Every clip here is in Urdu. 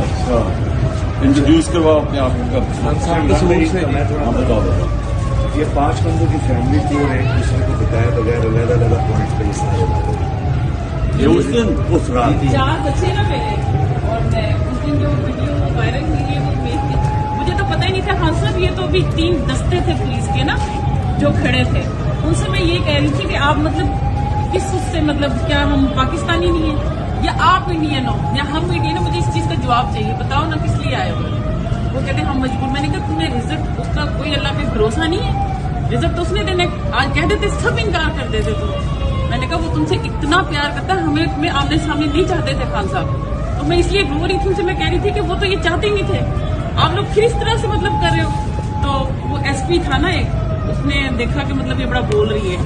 اچھا انٹروڈیوس کرواؤ اپنے آپ کو. میں تھوڑا بتاؤ. یہ 5 بندوں کی فیملی تھی اور ایک دوسرے کو بتایا بغیر علیحدہ پوائنٹ پہ یہ سارے باتیں. یہ اس دن اس رات 4 بچے نا میرے, اور میں اس دن جو ویڈیو وائرل ہوئی ہے وہ میری تھی. مجھے تو پتہ ہی نہیں تھا. ہاں صاحب یہ تو ابھی 3 دستے تھے پولیس کے نا جو کھڑے تھے, ان سے میں یہ کہہ رہی تھی کہ آپ مطلب کس اس سے مطلب کیا ہم پاکستانی نہیں ہیں یا آپ انڈین ہو یا ہم انڈین ہو؟ مجھے اس چیز کا جواب چاہیے. بتاؤ نا کس لیے آئے ہو؟ وہ کہتے ہیں ہم مجبور. میں نے کہا تمہیں رزلٹ اس کا کوئی اللہ پہ بھروسہ نہیں ہے؟ رزلٹ تو اس نے دینے آج کہہ دیتے, سب انکار کر دیتے تم. میں نے کہا وہ تم سے اتنا پیار کرتا ہے, ہمیں تمہیں آمنے سامنے نہیں چاہتے تھے خان صاحب. تو میں اس لیے رو رہی تھی ان سے. میں کہہ رہی تھی کہ وہ تو یہ چاہتے ہی نہیں تھے, آپ لوگ پھر اس طرح سے مطلب کر رہے ہو. تو وہ ایس پی تھا نا ایک, اس نے دیکھا کہ مطلب یہ بڑا بول رہی ہے,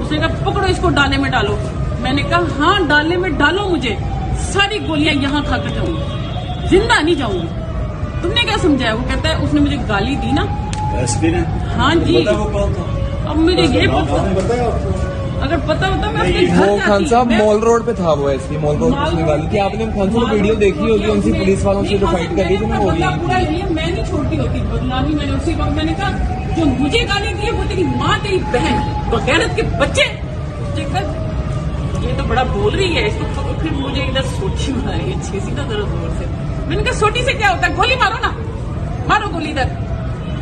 اس نے کہا پکڑو اس کو ڈالے میں ڈالو. میں نے کہا ہاں ڈالے میں ڈالو, مجھے ساری گولیاں یہاں کھا کر جاؤں گی, زندہ نہیں جاؤں گی. تم نے کیا سمجھایا؟ وہ کہتا ہے اس نے مجھے گالی دی نا. ایس پی نے ہاں جی. وہ کون تھا؟ اب مجھے یہ پتا, بتایا آپ کو اگر پتا ہوتا میں اپنے گھر وہ خان صاحب جاتی. مال روڈ پہ تھا, وہ ایس پی مال روڈ پہ اس نے گالی کی. آپ نے خان صاحب ویڈیو دیکھی ہوگی ان سے پولیس والوں سے جو فائٹ کر رہی تھی نا, وہ بدلا پورا لیے میں نہیں چھوڑتی ہوتی بدنامی. میں نے اسی وقت میں نے کہا جو مجھے گالی دی ہے وہ تیری ماں تیری بہن بغیرت کے بچے. یہ تو بڑا بول رہی ہے اس کو. پھر مجھے ادھر سوٹی ماری اچھی سی نا ذرا زور سے. میں نے کہا سوٹی سے کیا ہوتا ہے, گولی مارو نا, مارو گولی ادھر.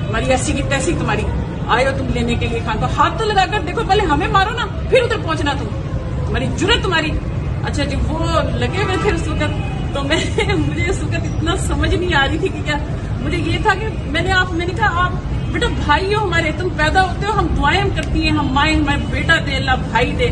ہماری ایسی کی تیسی تمہاری آئے ہو تم لینے کے لیے خان کو, ہاتھ تو لگا کر دیکھو, پہلے ہمیں مارو نا پھر ادھر پہنچنا. تمہاری جرت تمہاری. اچھا جی وہ لگے ہوئے تھے اس وقت, تو مجھے اس وقت اتنا سمجھ نہیں آ رہی تھی کہ کیا. مجھے یہ تھا کہ میں نے کہا آپ بیٹا بھائی ہو ہمارے, تم پیدا ہوتے ہو, ہم دعائیں کرتی ہیں, ہم مائیں ہمارے بیٹا دے اللہ بھائی دے.